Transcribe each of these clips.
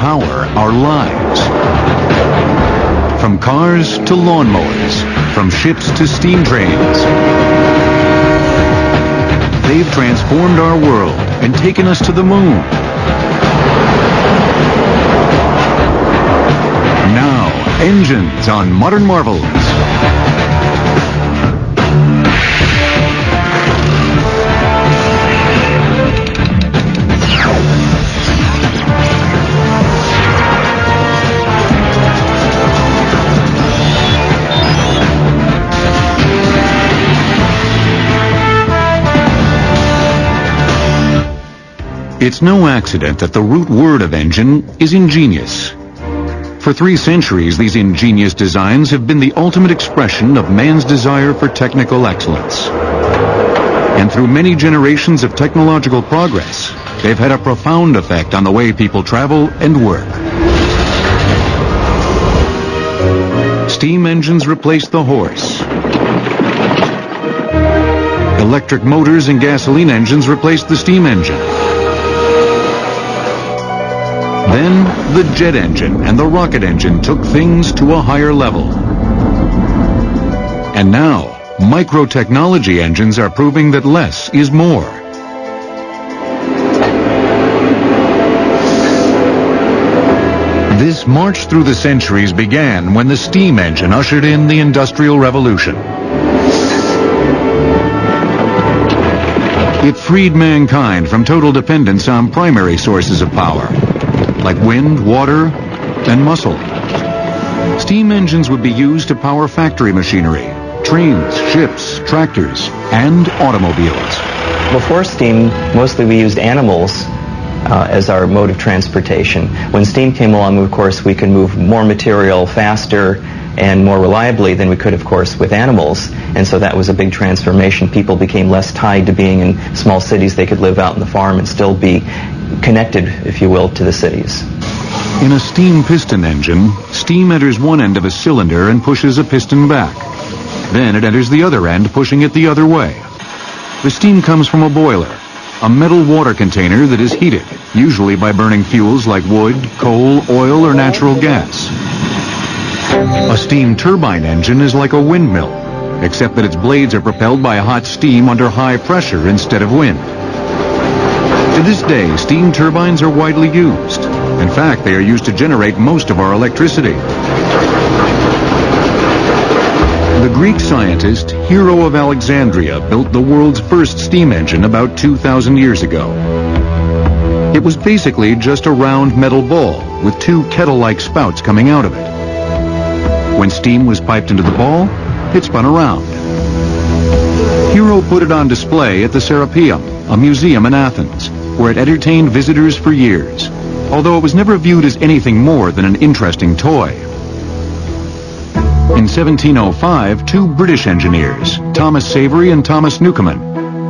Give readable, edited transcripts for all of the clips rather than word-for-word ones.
power our lives. From cars to lawnmowers, from ships to steam trains. They've transformed our world and taken us to the moon. Now, engines on modern marvels. It's no accident that the root word of engine is ingenious. For 3 centuries, these ingenious designs have been the ultimate expression of man's desire for technical excellence. And through many generations of technological progress, they've had a profound effect on the way people travel and work. Steam engines replaced the horse. Electric motors and gasoline engines replaced the steam engine. Then, the jet engine and the rocket engine took things to a higher level. And now, microtechnology engines are proving that less is more. This march through the centuries began when the steam engine ushered in the Industrial Revolution. It freed mankind from total dependence on primary sources of power, like wind, water, and muscle. Steam engines would be used to power factory machinery, trains, ships, tractors, and automobiles. Before steam, mostly we used animals as our mode of transportation. When steam came along, of course, we could move more material faster and more reliably than we could, of course, with animals. And so that was a big transformation. People became less tied to being in small cities. They could live out in the farm and still be connected, if you will, to the cities. In a steam piston engine, steam enters one end of a cylinder and pushes a piston back. Then it enters the other end, pushing it the other way. The steam comes from a boiler, a metal water container that is heated, usually by burning fuels like wood, coal, oil, or natural gas. A steam turbine engine is like a windmill, except that its blades are propelled by hot steam under high pressure instead of wind. To this day, steam turbines are widely used. In fact, they are used to generate most of our electricity. The Greek scientist Hero of Alexandria built the world's first steam engine about 2,000 years ago. It was basically just a round metal ball with 2 kettle-like spouts coming out of it. When steam was piped into the ball, it spun around. Hero put it on display at the Serapeum, a museum in Athens, where it entertained visitors for years, although it was never viewed as anything more than an interesting toy. In 1705, 2 British engineers, Thomas Savery and Thomas Newcomen,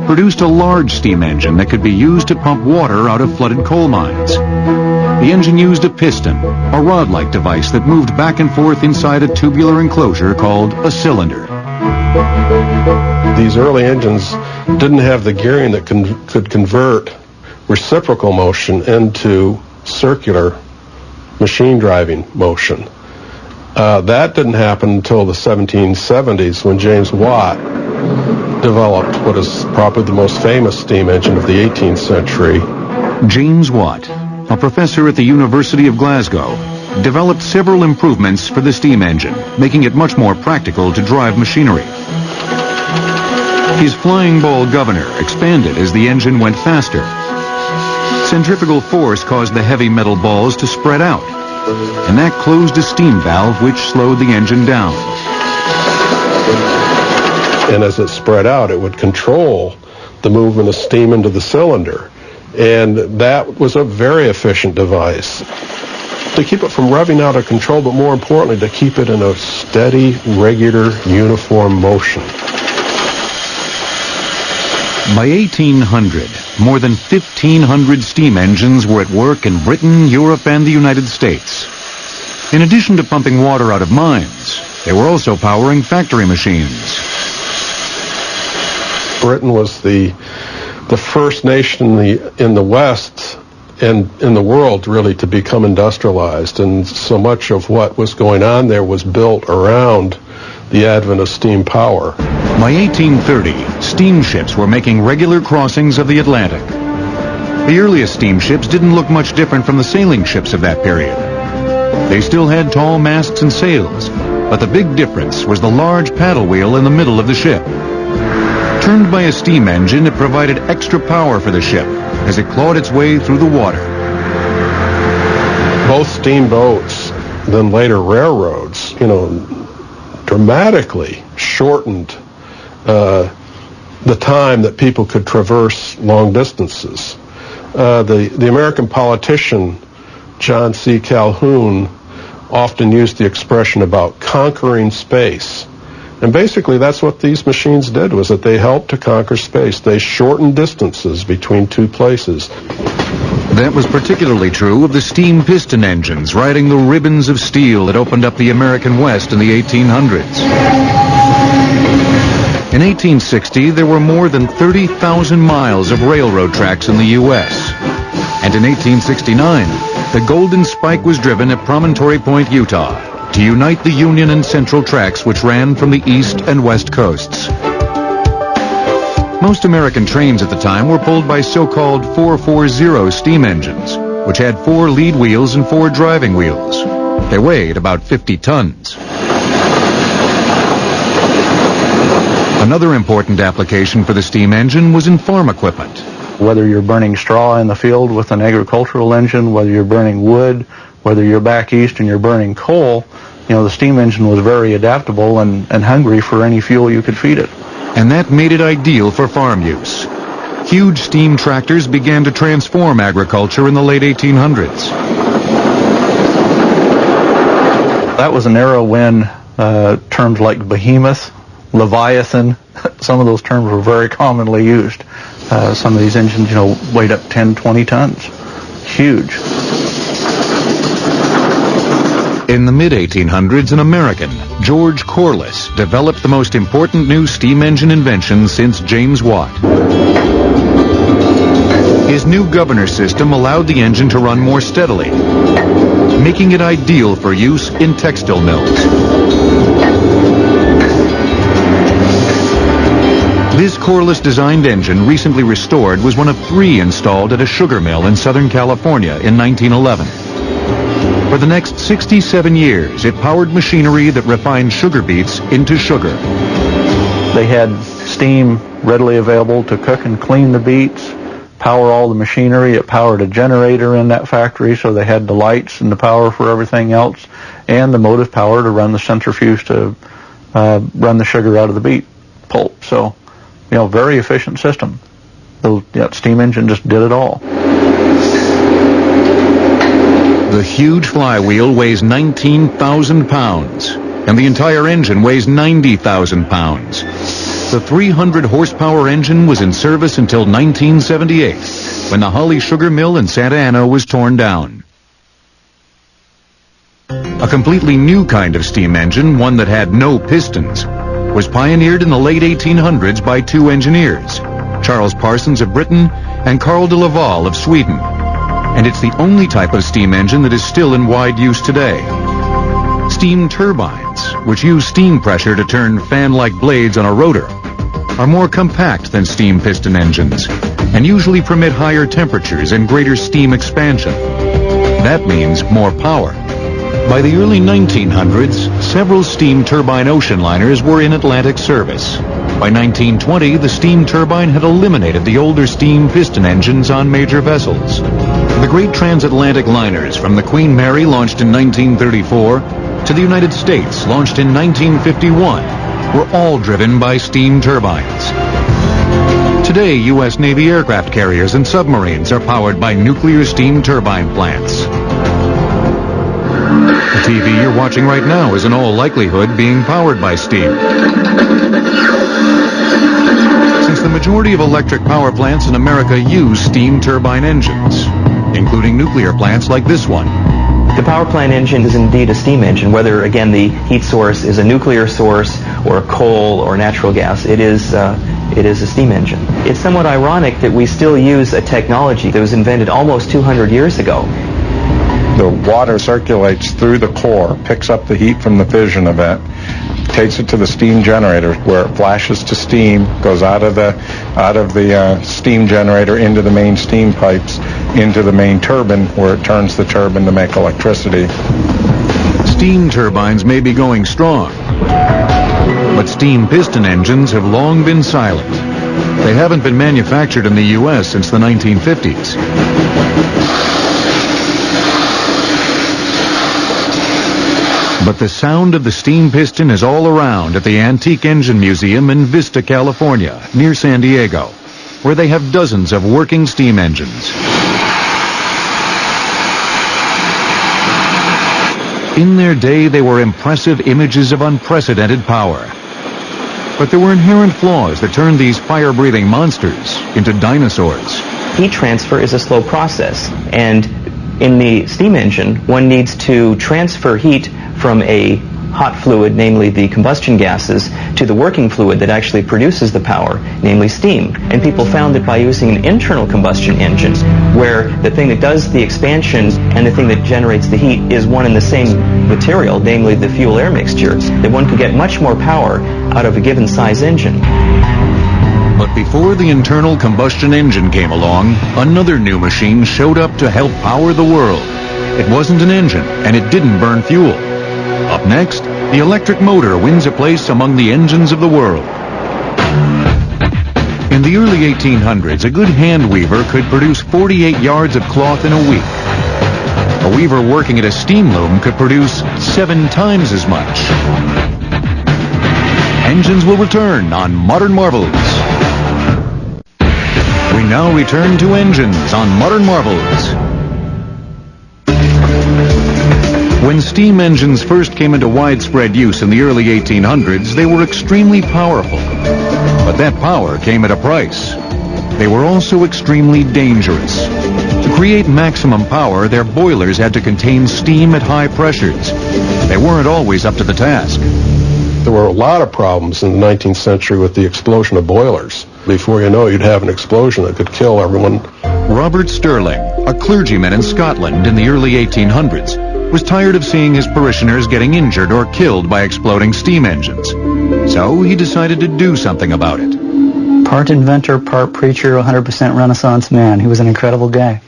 produced a large steam engine that could be used to pump water out of flooded coal mines. The engine used a piston, a rod-like device that moved back and forth inside a tubular enclosure called a cylinder. These early engines didn't have the gearing that could convert reciprocal motion into circular machine driving motion. That didn't happen until the 1770s when James Watt developed what is probably the most famous steam engine of the 18th century. James Watt, a professor at the University of Glasgow, developed several improvements for the steam engine, making it much more practical to drive machinery. His flying ball governor expanded as the engine went faster. Centrifugal force caused the heavy metal balls to spread out, and that closed a steam valve which slowed the engine down. And as it spread out, it would control the movement of steam into the cylinder. And that was a very efficient device to keep it from revving out of control, but more importantly, to keep it in a steady, regular, uniform motion. By 1800, more than 1,500 steam engines were at work in Britain, Europe, and the United States. In addition to pumping water out of mines, they were also powering factory machines. Britain was the first nation in the West in the world really to become industrialized, and so much of what was going on there was built around the advent of steam power. By 1830, steamships were making regular crossings of the Atlantic. The earliest steamships didn't look much different from the sailing ships of that period. They still had tall masts and sails, but the big difference was the large paddle wheel in the middle of the ship. Turned by a steam engine, it provided extra power for the ship as it clawed its way through the water. Both steamboats, then later railroads, dramatically shortened the time that people could traverse long distances. The American politician John C. Calhoun often used the expression about conquering space. And basically that's what these machines did, was that they helped to conquer space. They shortened distances between two places. That was particularly true of the steam piston engines riding the ribbons of steel that opened up the American West in the 1800s. In 1860, there were more than 30,000 miles of railroad tracks in the U.S. And in 1869, the Golden Spike was driven at Promontory Point, Utah, to unite the Union and Central tracks which ran from the east and west coasts. Most American trains at the time were pulled by so-called 440 steam engines, which had 4 lead wheels and 4 driving wheels. They weighed about 50 tons. Another important application for the steam engine was in farm equipment. Whether you're burning straw in the field with an agricultural engine, whether you're burning wood, whether you're back east and you're burning coal, the steam engine was very adaptable and hungry for any fuel you could feed it. And that made it ideal for farm use. Huge steam tractors began to transform agriculture in the late 1800s. That was an era when terms like behemoth, Leviathan, some of those terms were very commonly used. Some of these engines, weighed up 10, 20 tons. Huge. In the mid-1800s, an American, George Corliss, developed the most important new steam engine invention since James Watt. His new governor system allowed the engine to run more steadily, making it ideal for use in textile mills. This Corliss-designed engine, recently restored, was one of 3 installed at a sugar mill in Southern California in 1911. For the next 67 years, it powered machinery that refined sugar beets into sugar. They had steam readily available to cook and clean the beets, power all the machinery. It powered a generator in that factory, so they had the lights and the power for everything else, and the motive power to run the centrifuge to run the sugar out of the beet pulp. So, very efficient system. The steam engine just did it all. The huge flywheel weighs 19,000 pounds, and the entire engine weighs 90,000 pounds. The 300 horsepower engine was in service until 1978, when the Holly Sugar Mill in Santa Ana was torn down. A completely new kind of steam engine, one that had no pistons, was pioneered in the late 1800s by 2 engineers, Charles Parsons of Britain and Carl de Laval of Sweden. And it's the only type of steam engine that is still in wide use today. Steam turbines, which use steam pressure to turn fan-like blades on a rotor, are more compact than steam piston engines and usually permit higher temperatures and greater steam expansion. That means more power. By the early 1900s, several steam turbine ocean liners were in Atlantic service. By 1920, the steam turbine had eliminated the older steam piston engines on major vessels. The great transatlantic liners from the Queen Mary, launched in 1934, to the United States, launched in 1951, were all driven by steam turbines. Today, U.S. Navy aircraft carriers and submarines are powered by nuclear steam turbine plants. The TV you're watching right now is in all likelihood being powered by steam. Since the majority of electric power plants in America use steam turbine engines, including nuclear plants like this one. The power plant engine is indeed a steam engine, whether, again, the heat source is a nuclear source or a coal or natural gas. It is a steam engine. It's somewhat ironic that we still use a technology that was invented almost 200 years ago. The water circulates through the core, picks up the heat from the fission event, takes it to the steam generator where it flashes to steam, goes out of the steam generator into the main steam pipes, into the main turbine where it turns the turbine to make electricity. Steam turbines may be going strong, but steam piston engines have long been silent. They haven't been manufactured in the U.S. since the 1950s. But the sound of the steam piston is all around at the Antique Engine Museum in Vista, California, near San Diego, where they have dozens of working steam engines. In their day, they were impressive images of unprecedented power. But there were inherent flaws that turned these fire-breathing monsters into dinosaurs. Heat transfer is a slow process, and in the steam engine, one needs to transfer heat from a hot fluid, namely the combustion gases, to the working fluid that actually produces the power, namely steam. And people found that by using an internal combustion engine, where the thing that does the expansion and the thing that generates the heat is one and the same material, namely the fuel-air mixture, that one could get much more power out of a given size engine. But before the internal combustion engine came along, another new machine showed up to help power the world. It wasn't an engine, and it didn't burn fuel. Up next, the electric motor wins a place among the engines of the world. In the early 1800s, a good hand weaver could produce 48 yards of cloth in a week. A weaver working at a steam loom could produce 7 times as much. Engines will return on Modern Marvels. We now return to engines on Modern Marvels. When steam engines first came into widespread use in the early 1800s, they were extremely powerful. But that power came at a price. They were also extremely dangerous. To create maximum power, their boilers had to contain steam at high pressures. They weren't always up to the task. There were a lot of problems in the 19th century with the explosion of boilers. Before you know it, you'd have an explosion that could kill everyone. Robert Stirling, a clergyman in Scotland in the early 1800s, was tired of seeing his parishioners getting injured or killed by exploding steam engines. So he decided to do something about it. Part inventor, part preacher, 100% Renaissance man. He was an incredible guy.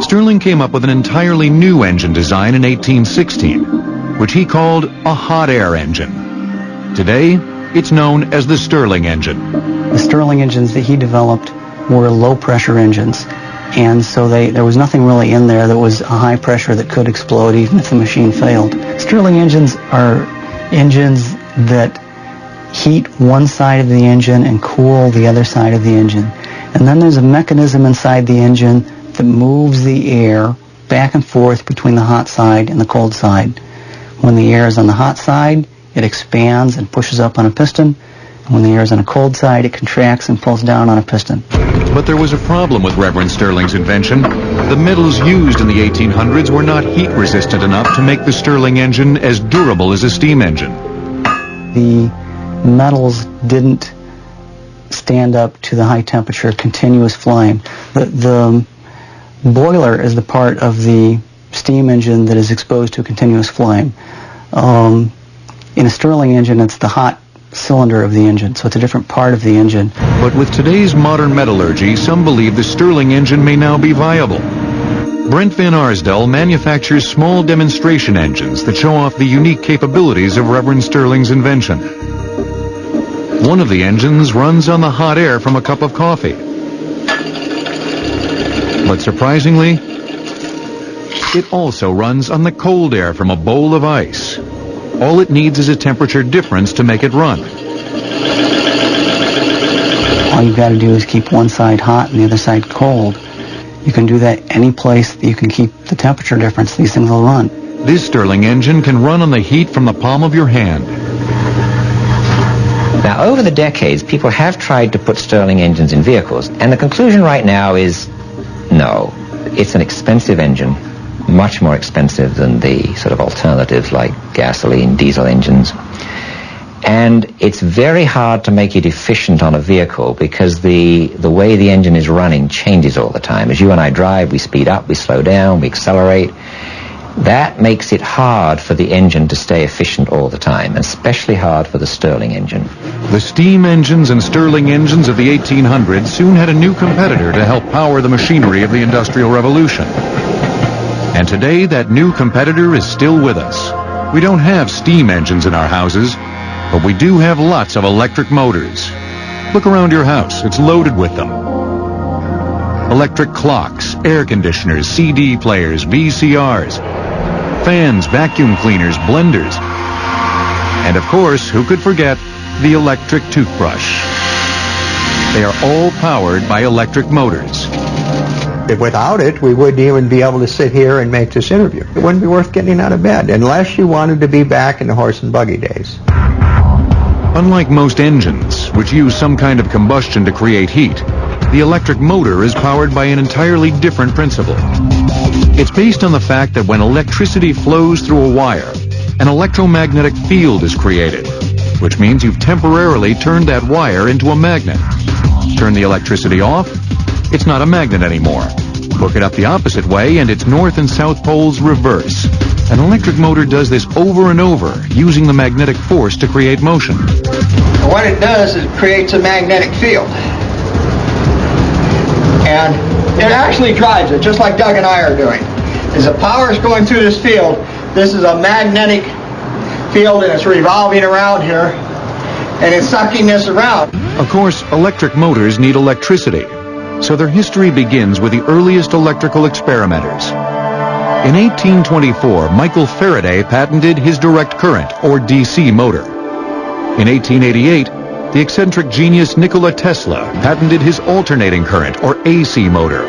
Stirling came up with an entirely new engine design in 1816, which he called a hot air engine. Today, it's known as the Stirling engine. The Stirling engines that he developed were low-pressure engines. And so there was nothing really in there that was a high pressure that could explode even if the machine failed. Stirling engines are engines that heat one side of the engine and cool the other side of the engine. And then there's a mechanism inside the engine that moves the air back and forth between the hot side and the cold side. When the air is on the hot side, it expands and pushes up on a piston. And when the air is on a cold side, it contracts and pulls down on a piston. But there was a problem with Reverend Stirling's invention. The metals used in the 1800s were not heat-resistant enough to make the Stirling engine as durable as a steam engine. The metals didn't stand up to the high-temperature, continuous flame. The boiler is the part of the steam engine that is exposed to a continuous flame. In a Stirling engine, it's the hot cylinder of the engine, so it's a different part of the engine. But with today's modern metallurgy, some believe the Stirling engine may now be viable. Brent Van Arsdale manufactures small demonstration engines that show off the unique capabilities of Reverend Stirling's invention. One of the engines runs on the hot air from a cup of coffee. But surprisingly, it also runs on the cold air from a bowl of ice. All it needs is a temperature difference to make it run. All you've got to do is keep one side hot and the other side cold. You can do that any place that you can keep the temperature difference. These things will run. This Stirling engine can run on the heat from the palm of your hand. Now, over the decades, people have tried to put Stirling engines in vehicles, and the conclusion right now is no. It's an expensive engine. much more expensive than the sort of alternatives like gasoline, diesel engines. And it's very hard to make it efficient on a vehicle because the way the engine is running changes all the time. As you and I drive, we speed up, we slow down, we accelerate. That makes it hard for the engine to stay efficient all the time, especially hard for the Stirling engine. The steam engines and Stirling engines of the 1800s soon had a new competitor to help power the machinery of the Industrial Revolution. And today, that new competitor is still with us. We don't have steam engines in our houses, but we do have lots of electric motors. Look around your house. It's loaded with them. Electric clocks, air conditioners, CD players, VCRs, fans, vacuum cleaners, blenders. And of course, who could forget the electric toothbrush? They are all powered by electric motors. Without it, we wouldn't even be able to sit here and make this interview. It wouldn't be worth getting out of bed unless you wanted to be back in the horse and buggy days. Unlike most engines, which use some kind of combustion to create heat, the electric motor is powered by an entirely different principle. It's based on the fact that when electricity flows through a wire, an electromagnetic field is created, which means you've temporarily turned that wire into a magnet. Turn the electricity off, it's not a magnet anymore. Hook it up the opposite way, and its north and south poles reverse. An electric motor does this over and over, using the magnetic force to create motion. What it does is it creates a magnetic field. And it actually drives it, just like Doug and I are doing. As the power is going through this field, this is a magnetic field, and it's revolving around here, and it's sucking this around. Of course, electric motors need electricity, so their history begins with the earliest electrical experimenters. In 1824, Michael Faraday patented his direct current, or DC motor. In 1888, the eccentric genius Nikola Tesla patented his alternating current, or AC motor.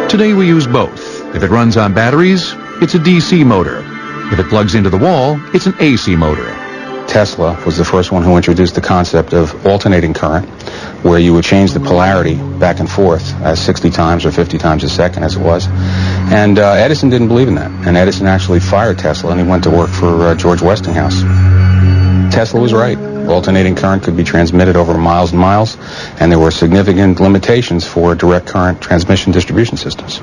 Today we use both. If it runs on batteries, it's a DC motor. If it plugs into the wall, it's an AC motor. Tesla was the first one who introduced the concept of alternating current, where you would change the polarity back and forth 60 times or 50 times a second, as it was. And Edison didn't believe in that. And Edison actually fired Tesla, and he went to work for George Westinghouse. Tesla was right. Alternating current could be transmitted over miles and miles, and there were significant limitations for direct current transmission distribution systems.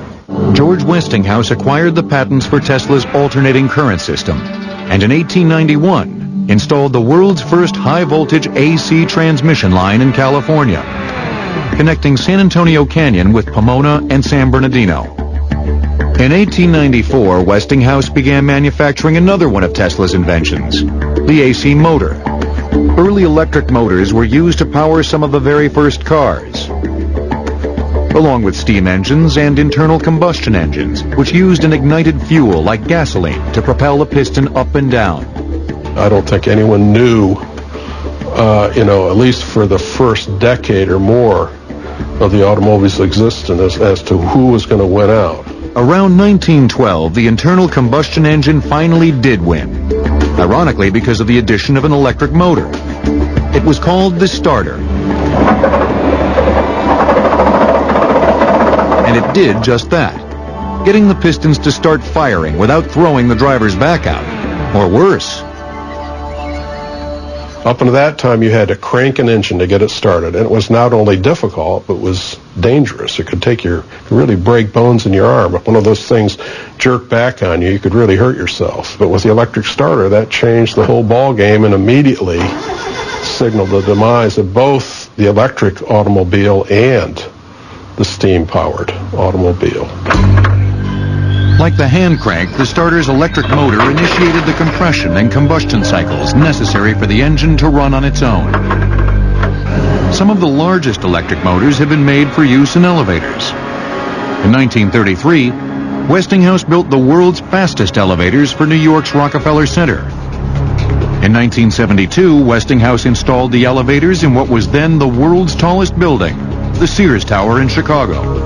George Westinghouse acquired the patents for Tesla's alternating current system, and in 1891, installed the world's first high-voltage AC transmission line in California, connecting San Antonio Canyon with Pomona and San Bernardino. In 1894, Westinghouse began manufacturing another one of Tesla's inventions, the AC motor. Early electric motors were used to power some of the very first cars, along with steam engines and internal combustion engines, which used an ignited fuel like gasoline to propel the piston up and down. I don't think anyone knew, at least for the first decade or more of the automobile's existence as to who was going to win out. Around 1912, the internal combustion engine finally did win, ironically because of the addition of an electric motor. It was called the starter. And it did just that, getting the pistons to start firing without throwing the driver's back out, or worse. Up until that time, you had to crank an engine to get it started, and it was not only difficult, but was dangerous. It could really break bones in your arm. If one of those things jerked back on you, you could really hurt yourself. But with the electric starter, that changed the whole ball game and immediately signaled the demise of both the electric automobile and the steam-powered automobile. Like the hand crank, the starter's electric motor initiated the compression and combustion cycles necessary for the engine to run on its own. Some of the largest electric motors have been made for use in elevators. In 1933, Westinghouse built the world's fastest elevators for New York's Rockefeller Center. In 1972, Westinghouse installed the elevators in what was then the world's tallest building, the Sears Tower in Chicago.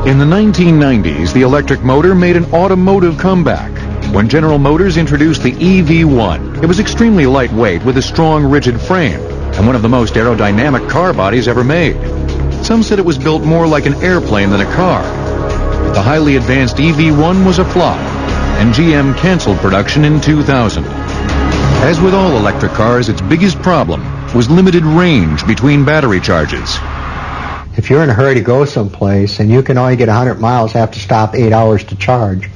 In the 1990s, the electric motor made an automotive comeback when General Motors introduced the EV1. It was extremely lightweight with a strong, rigid frame and one of the most aerodynamic car bodies ever made. Some said it was built more like an airplane than a car. The highly advanced EV1 was a flop, and GM canceled production in 2000. As with all electric cars, its biggest problem was limited range between battery charges. If you're in a hurry to go someplace and you can only get 100 miles, have to stop 8 hours to charge,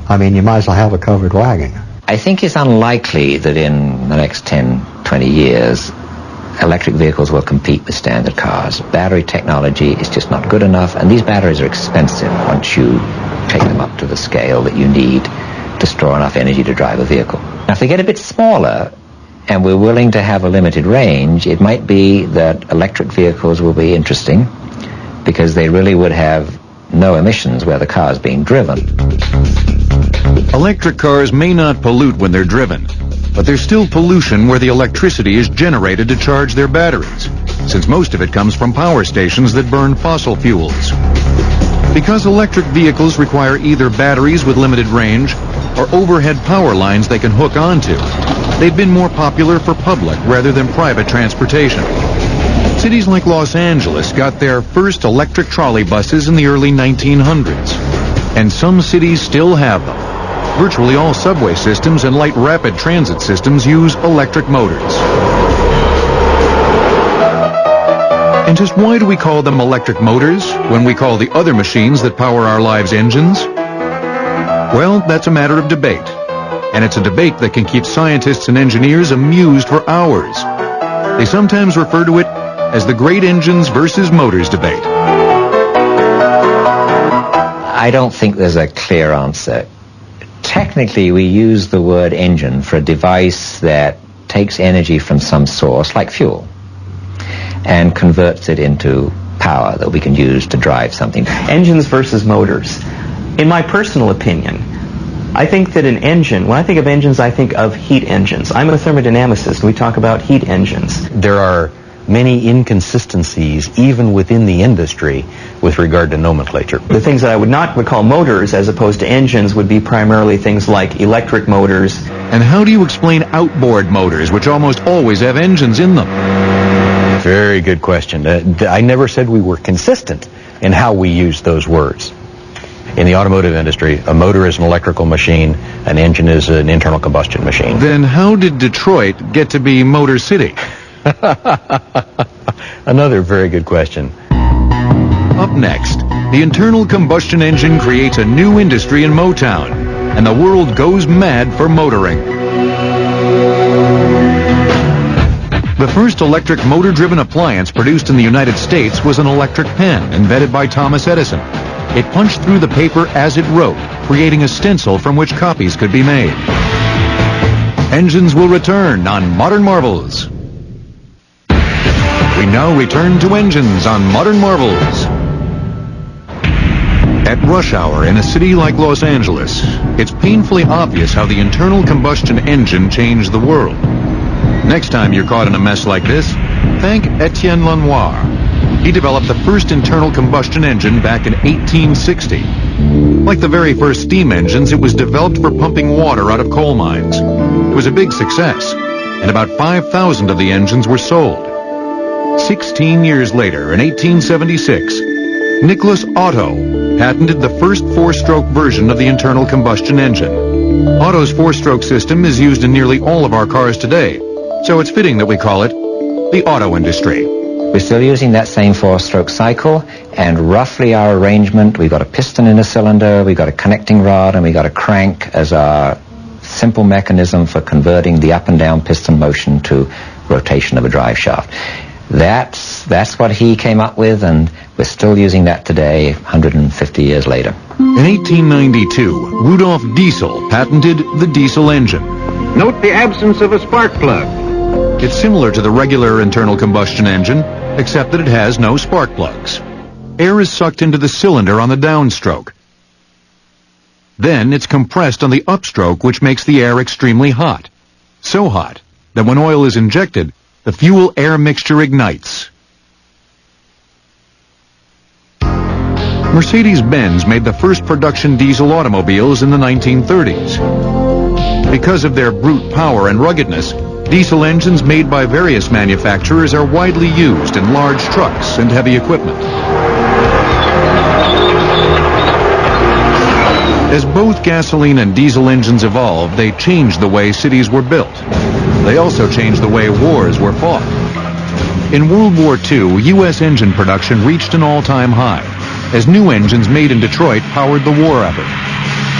I mean, you might as well have a covered wagon. I think it's unlikely that in the next 10, 20 years, electric vehicles will compete with standard cars. Battery technology is just not good enough, and these batteries are expensive once you take them up to the scale that you need to store enough energy to drive a vehicle. Now, if they get a bit smaller, and we're willing to have a limited range, it might be that electric vehicles will be interesting because they really would have no emissions where the car is being driven. Electric cars may not pollute when they're driven, but there's still pollution where the electricity is generated to charge their batteries, since most of it comes from power stations that burn fossil fuels. Because electric vehicles require either batteries with limited range or overhead power lines they can hook onto, they've been more popular for public rather than private transportation. Cities like Los Angeles got their first electric trolley buses in the early 1900s, and some cities still have them. Virtually all subway systems and light rapid transit systems use electric motors. And just why do we call them electric motors when we call the other machines that power our lives engines? Well, that's a matter of debate. And it's a debate that can keep scientists and engineers amused for hours. They sometimes refer to it as the great engines versus motors debate. I don't think there's a clear answer. Technically, we use the word engine for a device that takes energy from some source, like fuel, and converts it into power that we can use to drive something. Engines versus motors. In my personal opinion, I think that an engine, when I think of engines, I think of heat engines. I'm a thermodynamicist. We talk about heat engines. There are many inconsistencies even within the industry with regard to nomenclature. The things that I would call motors as opposed to engines would be primarily things like electric motors. And how do you explain outboard motors, which almost always have engines in them? Very good question. I never said we were consistent in how we use those words. In the automotive industry, a motor is an electrical machine, an engine is an internal combustion machine. Then how did Detroit get to be Motor City? Another very good question. Up next, the internal combustion engine creates a new industry in Motown, and the world goes mad for motoring. The first electric motor-driven appliance produced in the United States was an electric pen invented by Thomas Edison. It punched through the paper as it wrote, creating a stencil from which copies could be made. Engines will return on Modern Marvels. We now return to engines on Modern Marvels. At rush hour in a city like Los Angeles, it's painfully obvious how the internal combustion engine changed the world. Next time you're caught in a mess like this, thank Etienne Lenoir. He developed the first internal combustion engine back in 1860. Like the very first steam engines, it was developed for pumping water out of coal mines. It was a big success, and about 5,000 of the engines were sold. 16 years later, in 1876, Nicholas Otto patented the first four-stroke version of the internal combustion engine. Otto's four-stroke system is used in nearly all of our cars today, so it's fitting that we call it the auto industry. We're still using that same four-stroke cycle, and roughly our arrangement, we've got a piston in a cylinder, we've got a connecting rod, and we've got a crank as our simple mechanism for converting the up and down piston motion to rotation of a drive shaft. That's what he came up with, and we're still using that today, 150 years later. In 1892, Rudolph Diesel patented the diesel engine. Note the absence of a spark plug. It's similar to the regular internal combustion engine, except that it has no spark plugs. Air is sucked into the cylinder on the downstroke. Then it's compressed on the upstroke, which makes the air extremely hot. So hot that when oil is injected, the fuel-air mixture ignites. Mercedes-Benz made the first production diesel automobiles in the 1930s. Because of their brute power and ruggedness, diesel engines made by various manufacturers are widely used in large trucks and heavy equipment. As both gasoline and diesel engines evolved, they changed the way cities were built. They also changed the way wars were fought. In World War II, U.S. engine production reached an all-time high, as new engines made in Detroit powered the war effort.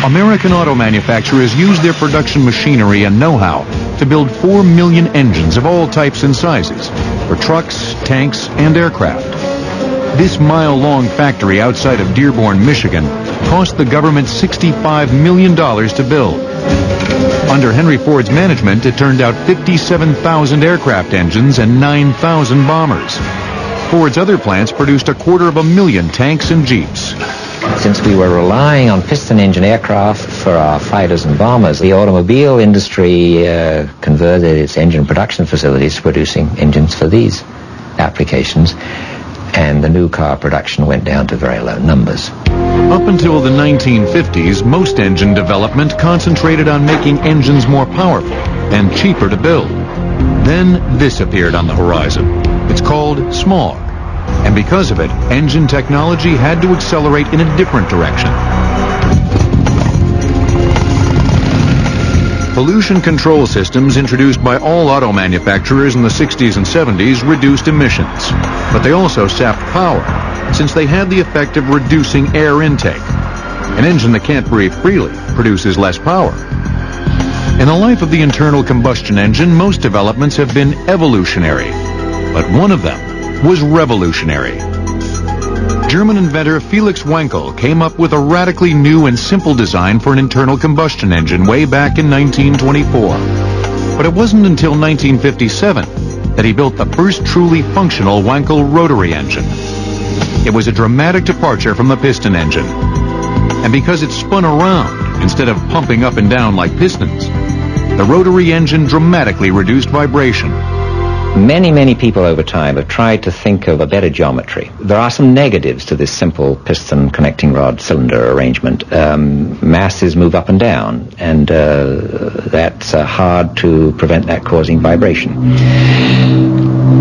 American auto manufacturers used their production machinery and know-how to build 4 million engines of all types and sizes for trucks, tanks, and aircraft. This mile-long factory outside of Dearborn, Michigan, cost the government $65 million to build. Under Henry Ford's management, it turned out 57,000 aircraft engines and 9,000 bombers. Ford's other plants produced 250,000 tanks and jeeps. Since we were relying on piston engine aircraft for our fighters and bombers, the automobile industry converted its engine production facilities to producing engines for these applications, and the new car production went down to very low numbers. Up until the 1950s, most engine development concentrated on making engines more powerful and cheaper to build. Then this appeared on the horizon. It's called smog. And because of it, engine technology had to accelerate in a different direction. Pollution control systems introduced by all auto manufacturers in the 60s and 70s reduced emissions. But they also sapped power, since they had the effect of reducing air intake. An engine that can't breathe freely produces less power. In the life of the internal combustion engine, most developments have been evolutionary, but one of them was revolutionary. German inventor Felix Wankel came up with a radically new and simple design for an internal combustion engine way back in 1924. But it wasn't until 1957 that he built the first truly functional Wankel rotary engine. It was a dramatic departure from the piston engine. And because it spun around instead of pumping up and down like pistons, the rotary engine dramatically reduced vibration. Many people over time have tried to think of a better geometry. There are some negatives to this simple piston connecting rod cylinder arrangement. Masses move up and down, and that's hard to prevent that causing vibration.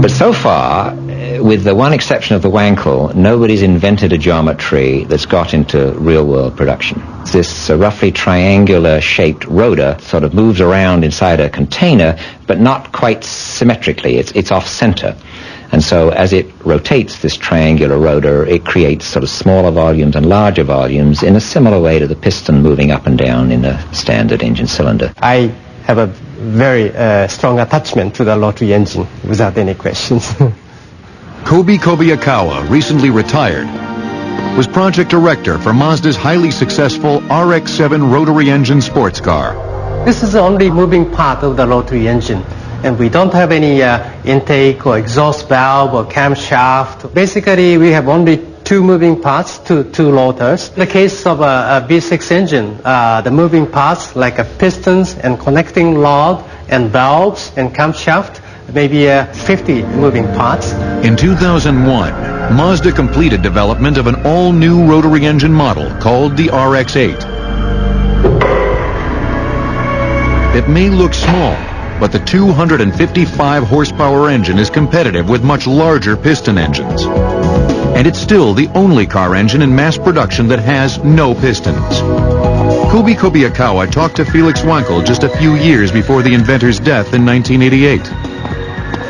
But so far, with the one exception of the Wankel, nobody's invented a geometry that's got into real-world production. This roughly triangular-shaped rotor sort of moves around inside a container, but not quite symmetrically. It's off-center. And so as it rotates this triangular rotor, it creates sort of smaller volumes and larger volumes in a similar way to the piston moving up and down in a standard engine cylinder. I have a very strong attachment to the rotary engine, without any questions. Kobi Kobayakawa, recently retired, was project director for Mazda's highly successful RX-7 rotary engine sports car. This is the only moving part of the rotary engine, and we don't have any intake or exhaust valve or camshaft. Basically, we have only two moving parts, two rotors. In the case of a V6 engine, the moving parts like pistons and connecting rod and valves and camshaft, maybe 50 moving parts. In 2001, Mazda completed development of an all-new rotary engine model called the RX-8. It may look small, but the 255 horsepower engine is competitive with much larger piston engines. And it's still the only car engine in mass production that has no pistons. Kobi Kobayakawa talked to Felix Wankel just a few years before the inventor's death in 1988.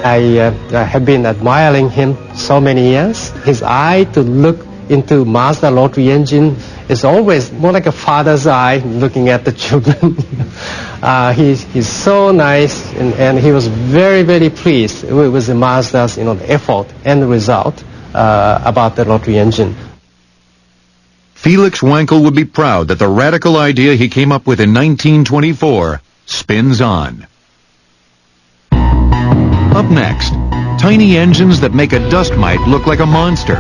I have been admiring him so many years. His eye to look into Mazda rotary engine is always more like a father's eye looking at the children. He's so nice, and he was very pleased with the Mazda's effort and the result about the rotary engine. Felix Wankel would be proud that the radical idea he came up with in 1924 spins on. Up next, tiny engines that make a dust mite look like a monster.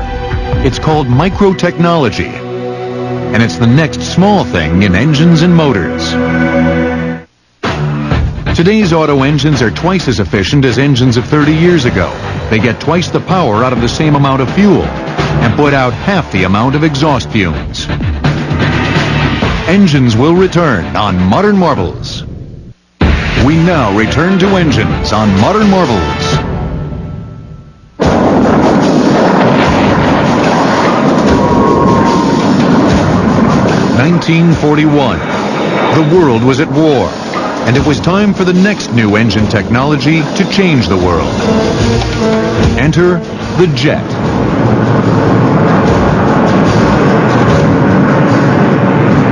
It's called microtechnology, and it's the next small thing in engines and motors. Today's auto engines are twice as efficient as engines of 30 years ago. They get twice the power out of the same amount of fuel and put out half the amount of exhaust fumes. Engines will return on Modern Marvels. We now return to engines on Modern Marvels. 1941. The world was at war, and it was time for the next new engine technology to change the world. Enter the jet.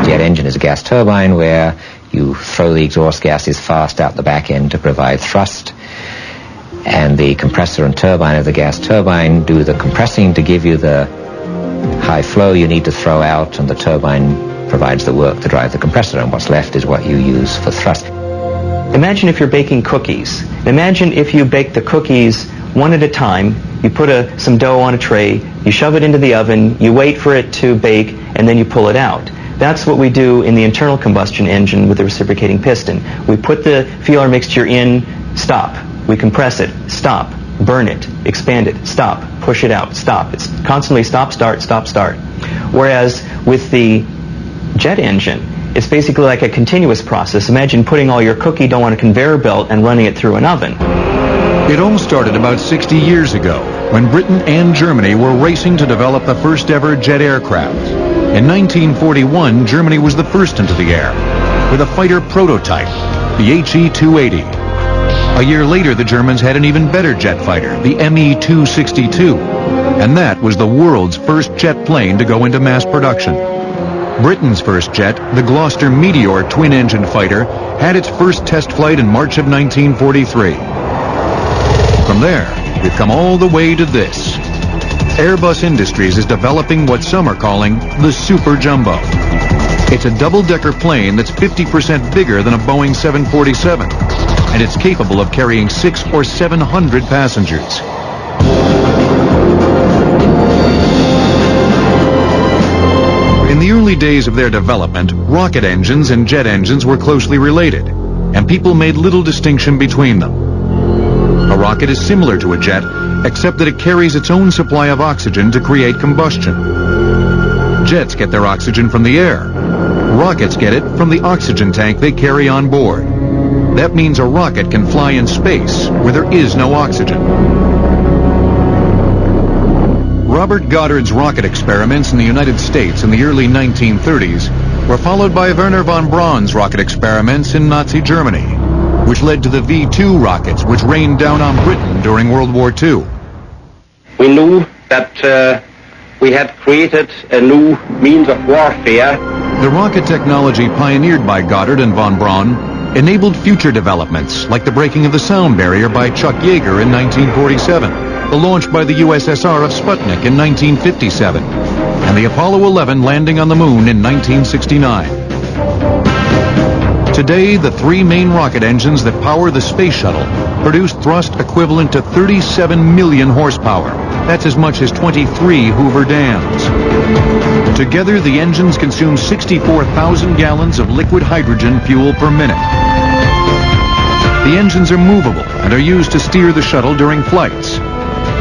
Jet engine is a gas turbine where you throw the exhaust gases fast out the back end to provide thrust, and the compressor and turbine of the gas turbine do the compressing to give you the high flow you need to throw out, and the turbine provides the work to drive the compressor, and what's left is what you use for thrust. Imagine if you're baking cookies. Imagine if you bake the cookies one at a time. You put some dough on a tray, you shove it into the oven, you wait for it to bake, and then you pull it out. That's what we do in the internal combustion engine with the reciprocating piston. We put the fuel mixture in, stop. We compress it, stop. Burn it, expand it, stop. Push it out, stop. It's constantly stop, start, stop, start. Whereas with the jet engine, it's basically like a continuous process. Imagine putting all your cookie dough on a conveyor belt and running it through an oven. It all started about 60 years ago, when Britain and Germany were racing to develop the first ever jet aircraft. In 1941, Germany was the first into the air, with a fighter prototype, the HE-280. A year later, the Germans had an even better jet fighter, the Me-262, and that was the world's first jet plane to go into mass production. Britain's first jet, the Gloucester Meteor twin-engine fighter, had its first test flight in March of 1943. From there, we've come all the way to this. Airbus Industries is developing what some are calling the Super Jumbo. It's a double-decker plane that's 50% bigger than a Boeing 747, and it's capable of carrying 600 or 700 passengers. In the early days of their development, rocket engines and jet engines were closely related, and people made little distinction between them. A rocket is similar to a jet, except that it carries its own supply of oxygen to create combustion. Jets get their oxygen from the air. Rockets get it from the oxygen tank they carry on board. That means a rocket can fly in space where there is no oxygen. Robert Goddard's rocket experiments in the United States in the early 1930s were followed by Werner von Braun's rocket experiments in Nazi Germany, which led to the V-2 rockets, which rained down on Britain during World War II. We knew that we had created a new means of warfare. The rocket technology pioneered by Goddard and von Braun enabled future developments, like the breaking of the sound barrier by Chuck Yeager in 1947, the launch by the USSR of Sputnik in 1957, and the Apollo 11 landing on the moon in 1969. Today, the three main rocket engines that power the space shuttle produce thrust equivalent to 37 million horsepower. That's as much as 23 Hoover dams. Together, the engines consume 64,000 gallons of liquid hydrogen fuel per minute. The engines are movable and are used to steer the shuttle during flights.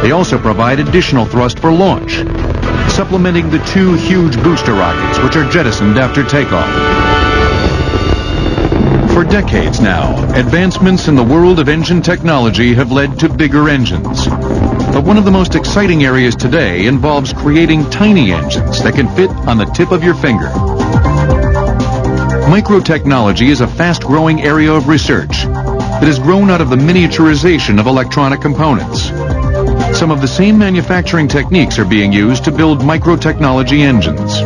They also provide additional thrust for launch, supplementing the two huge booster rockets which are jettisoned after takeoff. For decades now, advancements in the world of engine technology have led to bigger engines. But one of the most exciting areas today involves creating tiny engines that can fit on the tip of your finger. Microtechnology is a fast-growing area of research that has grown out of the miniaturization of electronic components. Some of the same manufacturing techniques are being used to build microtechnology engines.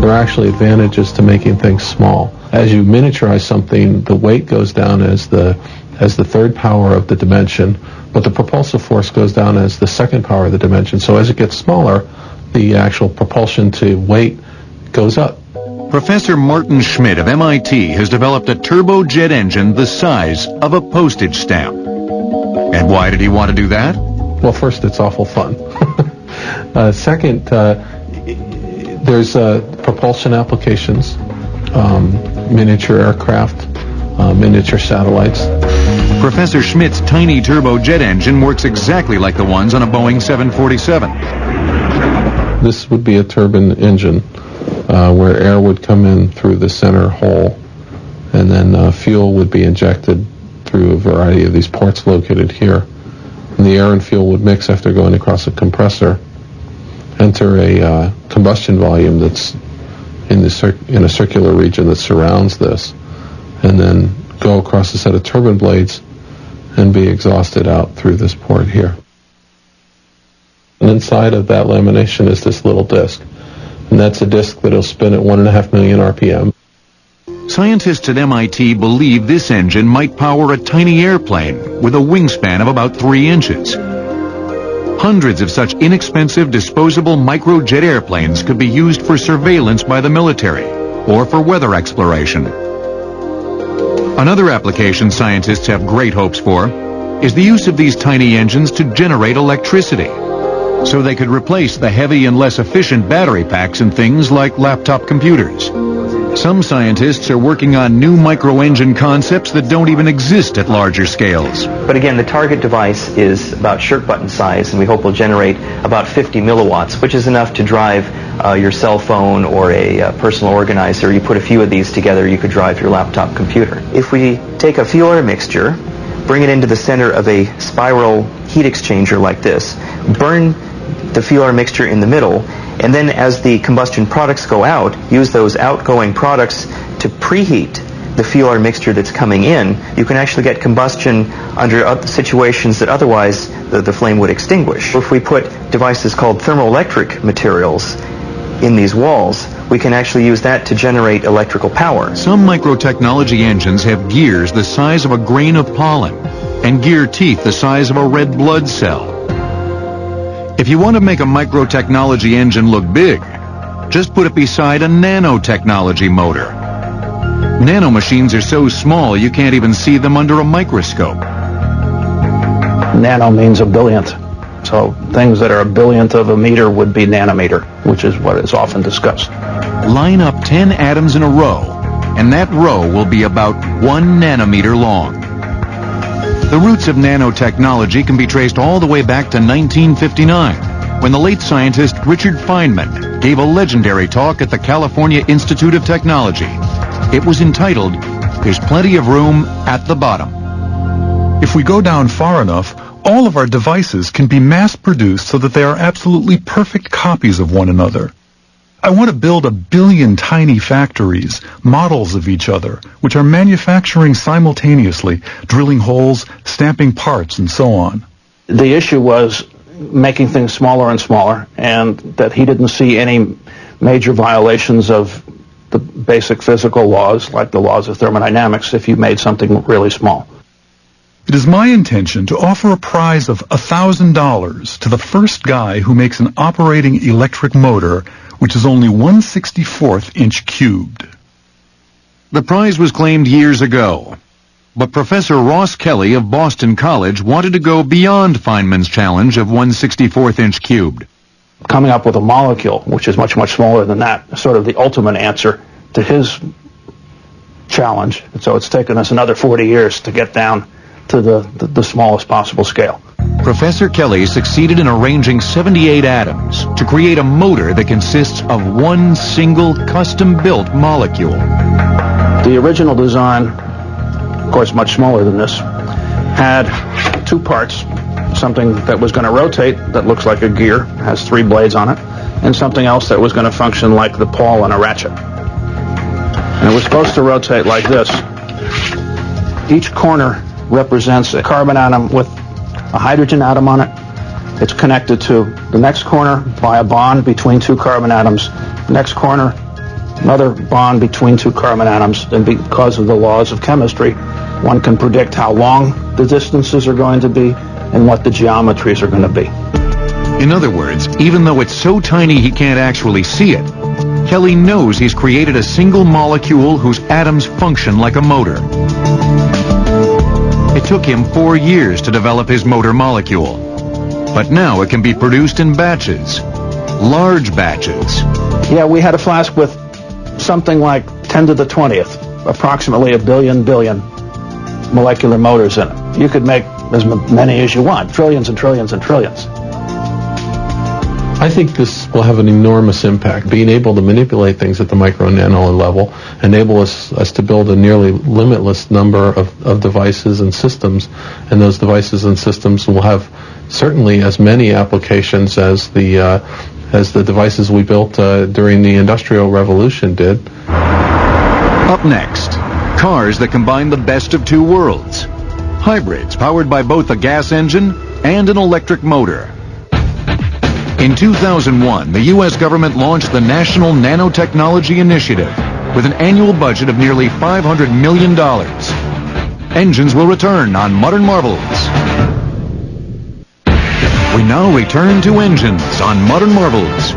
There are actually advantages to making things small. As you miniaturize something, the weight goes down as the third power of the dimension, but the propulsive force goes down as the second power of the dimension. So as it gets smaller, the actual propulsion to weight goes up. Professor Martin Schmidt of MIT has developed a turbojet engine the size of a postage stamp. And why did he want to do that? Well, first, it's awful fun. Second, there's propulsion applications, miniature aircraft, miniature satellites. Professor Schmidt's tiny turbojet engine works exactly like the ones on a Boeing 747. This would be a turbine engine where air would come in through the center hole, and then fuel would be injected through a variety of these ports located here. And the air and fuel would mix after going across a compressor, enter a combustion volume that's in a circular region that surrounds this, and then go across a set of turbine blades and be exhausted out through this port here. And inside of that lamination is this little disc, and that's a disc that'll spin at 1.5 million RPM. Scientists at MIT believe this engine might power a tiny airplane with a wingspan of about 3 inches. Hundreds of such inexpensive disposable microjet airplanes could be used for surveillance by the military or for weather exploration. Another application scientists have great hopes for is the use of these tiny engines to generate electricity, so they could replace the heavy and less efficient battery packs in things like laptop computers. Some scientists are working on new micro-engine concepts that don't even exist at larger scales. But again, the target device is about shirt button size, and we hope will generate about 50 milliwatts, which is enough to drive your cell phone or a personal organizer. You put a few of these together, you could drive your laptop computer. If we take a fuel air mixture, bring it into the center of a spiral heat exchanger like this, burn the fuel air mixture in the middle, and then as the combustion products go out, use those outgoing products to preheat the fuel air mixture that's coming in, you can actually get combustion under situations that otherwise the flame would extinguish. If we put devices called thermoelectric materials in these walls, we can actually use that to generate electrical power. Some microtechnology engines have gears the size of a grain of pollen and gear teeth the size of a red blood cell. If you want to make a microtechnology engine look big, just put it beside a nanotechnology motor. Nanomachines are so small you can't even see them under a microscope. Nano means a billionth. So things that are a billionth of a meter would be nanometer, which is what is often discussed. Line up 10 atoms in a row, and that row will be about 1 nanometer long. The roots of nanotechnology can be traced all the way back to 1959, when the late scientist Richard Feynman gave a legendary talk at the California Institute of Technology. It was entitled, "There's Plenty of Room at the Bottom." If we go down far enough, all of our devices can be mass-produced so that they are absolutely perfect copies of one another. I want to build 1 billion tiny factories, models of each other, which are manufacturing simultaneously, drilling holes, stamping parts, and so on. The issue was making things smaller and smaller, and that he didn't see any major violations of the basic physical laws, like the laws of thermodynamics, if you made something really small. It is my intention to offer a prize of $1,000 to the first guy who makes an operating electric motor which is only 1/64th inch cubed. The prize was claimed years ago, but Professor Ross Kelly of Boston College wanted to go beyond Feynman's challenge of 1/64th inch cubed. Coming up with a molecule, which is much, much smaller than that, is sort of the ultimate answer to his challenge. And so it's taken us another 40 years to get down to the smallest possible scale. Professor Kelly succeeded in arranging 78 atoms to create a motor that consists of one single custom-built molecule. The original design, of course much smaller than this, had 2 parts, something that was going to rotate that looks like a gear, has 3 blades on it, and something else that was going to function like the pawl on a ratchet. And it was supposed to rotate like this. Each corner represents a carbon atom with a hydrogen atom on it. It's connected to the next corner by a bond between 2 carbon atoms. Next corner, another bond between 2 carbon atoms. And because of the laws of chemistry, one can predict how long the distances are going to be and what the geometries are going to be. In other words, even though it's so tiny he can't actually see it, Kelly knows he's created a single molecule whose atoms function like a motor. It took him 4 years to develop his motor molecule, but now it can be produced in batches, large batches. Yeah, we had a flask with something like 10 to the 20th, approximately a billion molecular motors in it. You could make as many as you want, trillions and trillions and trillions. I think this will have an enormous impact. Being able to manipulate things at the micro and nano level enable us to build a nearly limitless number of devices and systems, and those devices and systems will have certainly as many applications as the as the devices we built during the Industrial Revolution did. Up next, cars that combine the best of two worlds. Hybrids powered by both a gas engine and an electric motor. In 2001, the U.S. government launched the National Nanotechnology Initiative with an annual budget of nearly $500 million. Engines will return on Modern Marvels. We now return to engines on Modern Marvels.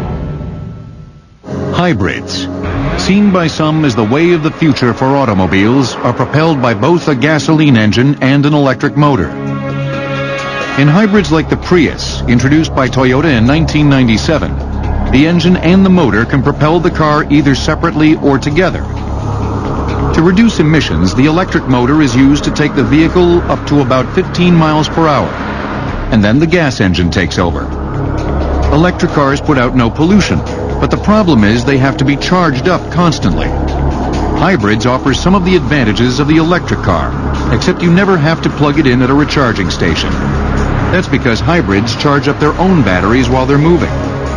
Hybrids, seen by some as the way of the future for automobiles, are propelled by both a gasoline engine and an electric motor. In hybrids like the Prius, introduced by Toyota in 1997, the engine and the motor can propel the car either separately or together. To reduce emissions, the electric motor is used to take the vehicle up to about 15 miles per hour, and then the gas engine takes over. Electric cars put out no pollution, but the problem is they have to be charged up constantly. Hybrids offer some of the advantages of the electric car, except you never have to plug it in at a recharging station. That's because hybrids charge up their own batteries while they're moving.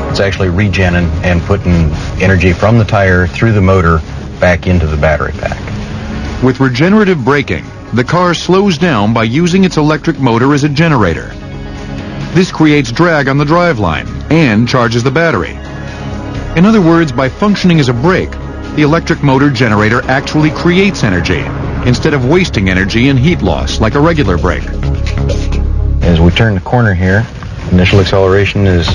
It's actually regenning and putting energy from the tire through the motor back into the battery pack. With regenerative braking, the car slows down by using its electric motor as a generator. This creates drag on the driveline and charges the battery. In other words, by functioning as a brake, the electric motor generator actually creates energy instead of wasting energy in heat loss like a regular brake. As we turn the corner here, initial acceleration is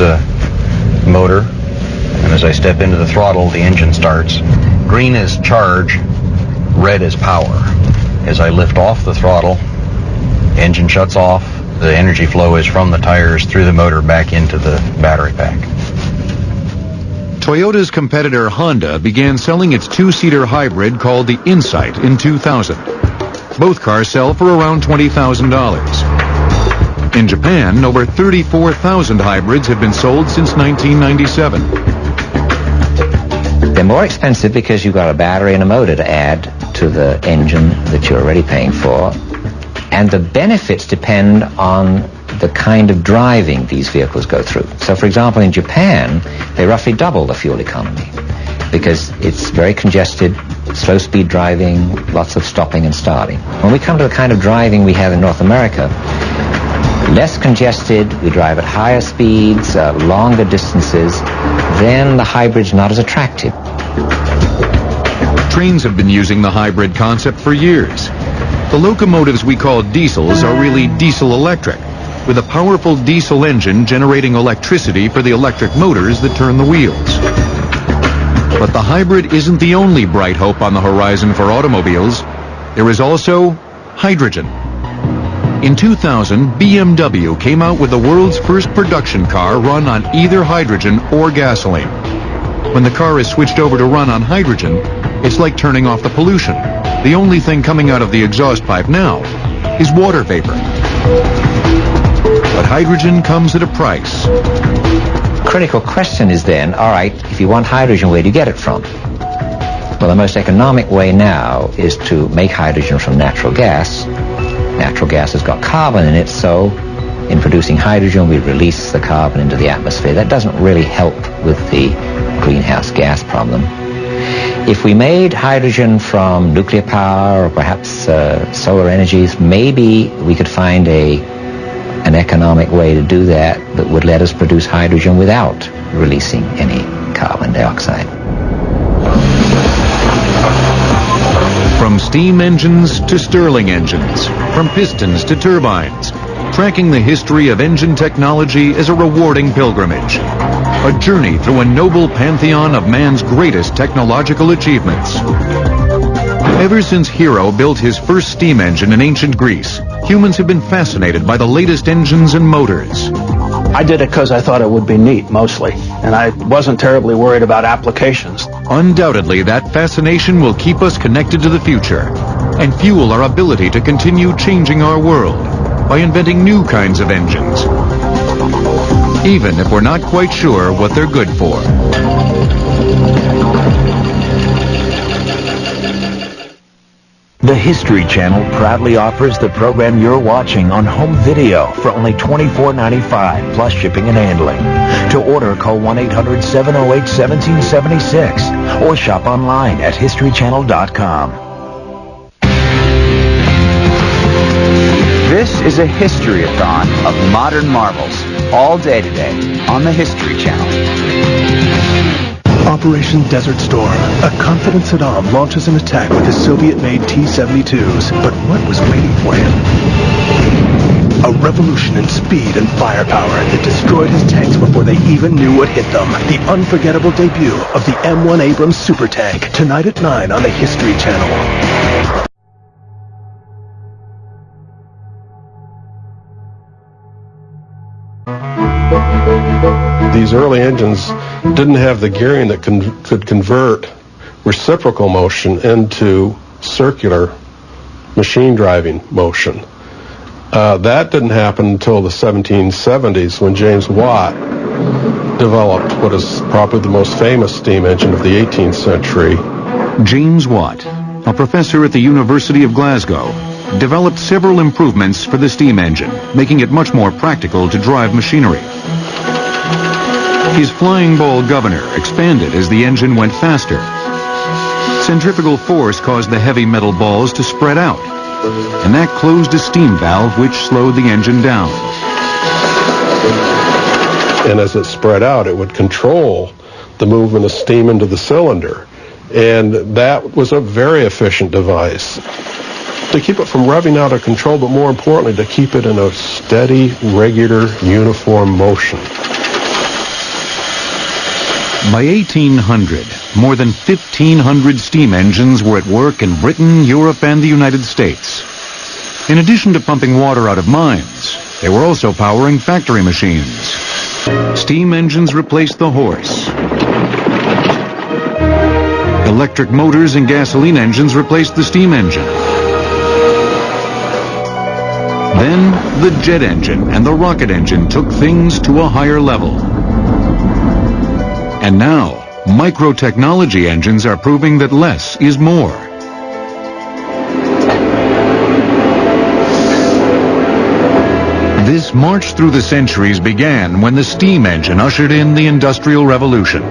motor, and as I step into the throttle, the engine starts. Green is charge, red is power. As I lift off the throttle, engine shuts off. The energy flow is from the tires through the motor back into the battery pack. Toyota's competitor Honda began selling its two-seater hybrid called the Insight in 2000. Both cars sell for around $20,000. In Japan, over 34,000 hybrids have been sold since 1997. They're more expensive because you've got a battery and a motor to add to the engine that you're already paying for. And the benefits depend on the kind of driving these vehicles go through. So, for example, in Japan, they roughly double the fuel economy because it's very congested, slow-speed driving, lots of stopping and starting. When we come to the kind of driving we have in North America, less congested, we drive at higher speeds, longer distances, then the hybrid's not as attractive. Trains have been using the hybrid concept for years. The locomotives we call diesels are really diesel-electric, with a powerful diesel engine generating electricity for the electric motors that turn the wheels. But the hybrid isn't the only bright hope on the horizon for automobiles. There is also hydrogen. In 2000, BMW came out with the world's first production car run on either hydrogen or gasoline. When the car is switched over to run on hydrogen, it's like turning off the pollution. The only thing coming out of the exhaust pipe now is water vapor. But hydrogen comes at a price. Critical question is then, all right, if you want hydrogen, where do you get it from? Well, the most economic way now is to make hydrogen from natural gas. Natural gas has got carbon in it, so in producing hydrogen, we release the carbon into the atmosphere. That doesn't really help with the greenhouse gas problem. If we made hydrogen from nuclear power or perhaps solar energies, maybe we could find an economic way to do that that would let us produce hydrogen without releasing any carbon dioxide. From steam engines to Stirling engines, from pistons to turbines, tracking the history of engine technology is a rewarding pilgrimage. A journey through a noble pantheon of man's greatest technological achievements. Ever since Hero built his first steam engine in ancient Greece, humans have been fascinated by the latest engines and motors. I did it because I thought it would be neat, mostly, and I wasn't terribly worried about applications. Undoubtedly, that fascination will keep us connected to the future and fuel our ability to continue changing our world by inventing new kinds of engines, even if we're not quite sure what they're good for. The History Channel proudly offers the program you're watching on home video for only $24.95 plus shipping and handling. To order, call 1-800-708-1776 or shop online at historychannel.com. This is a history-a-thon of modern marvels, all day today on the History Channel. Operation Desert Storm. A confident Saddam launches an attack with his Soviet-made T-72s. But what was waiting for him? A revolution in speed and firepower that destroyed his tanks before they even knew what hit them. The unforgettable debut of the M1 Abrams super tank. Tonight at 9 on the History Channel. These early engines didn't have the gearing that could convert reciprocal motion into circular machine driving motion. That didn't happen until the 1770s when James Watt developed what is probably the most famous steam engine of the 18th century. James Watt, a professor at the University of Glasgow, developed several improvements for the steam engine, making it much more practical to drive machinery. His flying ball governor expanded as the engine went faster. Centrifugal force caused the heavy metal balls to spread out, and that closed a steam valve which slowed the engine down. And as it spread out, it would control the movement of steam into the cylinder. And that was a very efficient device to keep it from revving out of control, but more importantly, to keep it in a steady, regular, uniform motion. By 1800, more than 1,500 steam engines were at work in Britain, Europe, and the United States. In addition to pumping water out of mines, they were also powering factory machines. Steam engines replaced the horse. Electric motors and gasoline engines replaced the steam engine. Then the jet engine and the rocket engine took things to a higher level. And now, microtechnology engines are proving that less is more. This march through the centuries began when the steam engine ushered in the Industrial Revolution.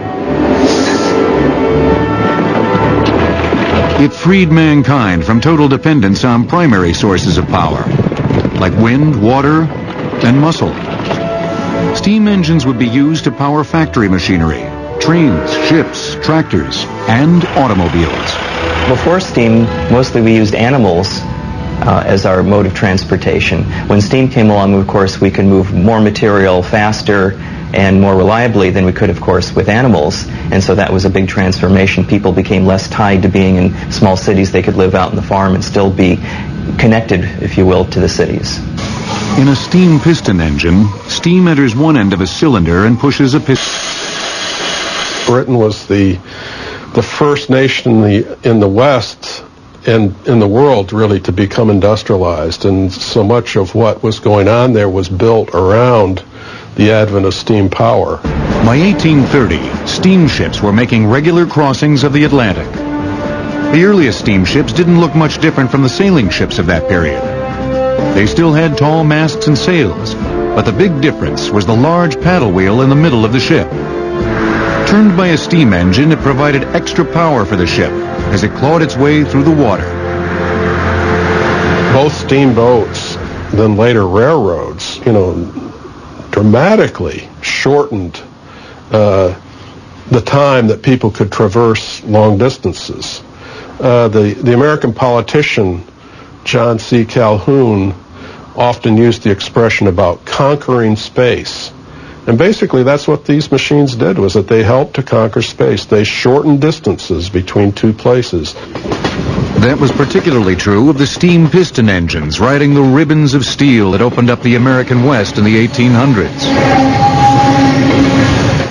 It freed mankind from total dependence on primary sources of power, like wind, water, and muscle. Steam engines would be used to power factory machinery, trains, ships, tractors, and automobiles. Before steam, mostly we used animals as our mode of transportation. When steam came along, of course, we could move more material faster and more reliably than we could, of course, with animals. And so that was a big transformation. People became less tied to being in small cities. They could live out in the farm and still be connected, if you will, to the cities. In a steam piston engine, steam enters one end of a cylinder and pushes a piston. Britain was the first nation in the West and in the world really to become industrialized, and so much of what was going on there was built around the advent of steam power. By 1830, steamships were making regular crossings of the Atlantic. The earliest steamships didn't look much different from the sailing ships of that period. They still had tall masts and sails, but the big difference was the large paddle wheel in the middle of the ship. Turned by a steam engine, it provided extra power for the ship as it clawed its way through the water. Both steamboats, then later railroads, dramatically shortened the time that people could traverse long distances. The American politician John C. Calhoun often used the expression about conquering space. And basically that's what these machines did, was that they helped to conquer space. They shortened distances between two places. That was particularly true of the steam piston engines riding the ribbons of steel that opened up the American West in the 1800s.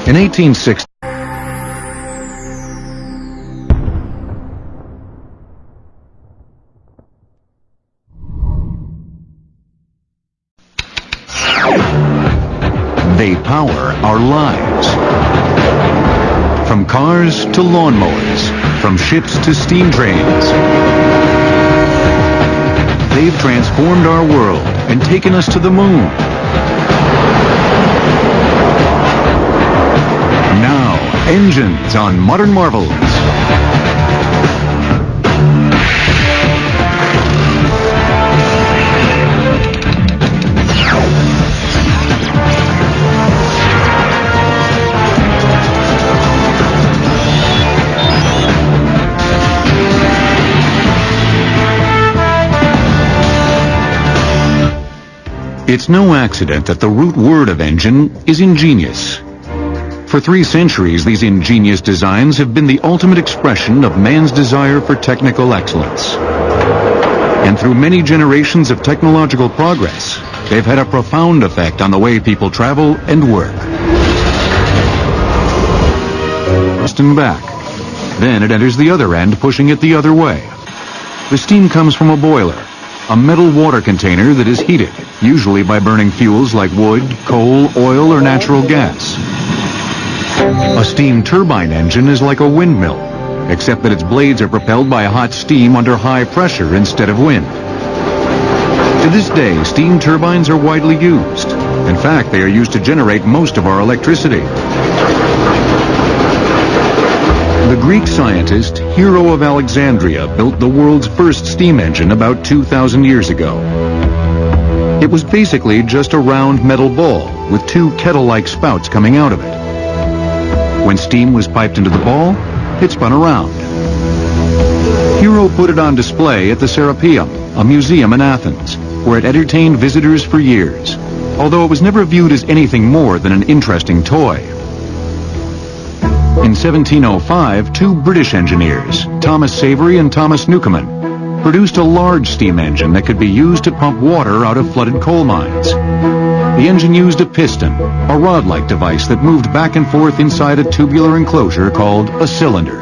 In 1860, they power our lives. From cars to lawnmowers, from ships to steam trains. They've transformed our world and taken us to the moon. Now, engines on Modern Marvels. It's no accident that the root word of engine is ingenious. For 3 centuries, these ingenious designs have been the ultimate expression of man's desire for technical excellence. And through many generations of technological progress, they've had a profound effect on the way people travel and work. Piston back. Then it enters the other end, pushing it the other way. The steam comes from a boiler, a metal water container that is heated, usually by burning fuels like wood, coal, oil, or natural gas. A steam turbine engine is like a windmill, except that its blades are propelled by hot steam under high pressure instead of wind. To this day, steam turbines are widely used. In fact, they are used to generate most of our electricity. The Greek scientist Hero of Alexandria built the world's first steam engine about 2,000 years ago. It was basically just a round metal ball with 2 kettle-like spouts coming out of it. When steam was piped into the ball, it spun around. Hero put it on display at the Serapeum, a museum in Athens, where it entertained visitors for years, although it was never viewed as anything more than an interesting toy. In 1705, 2 British engineers, Thomas Savery and Thomas Newcomen, produced a large steam engine that could be used to pump water out of flooded coal mines. The engine used a piston, a rod-like device that moved back and forth inside a tubular enclosure called a cylinder.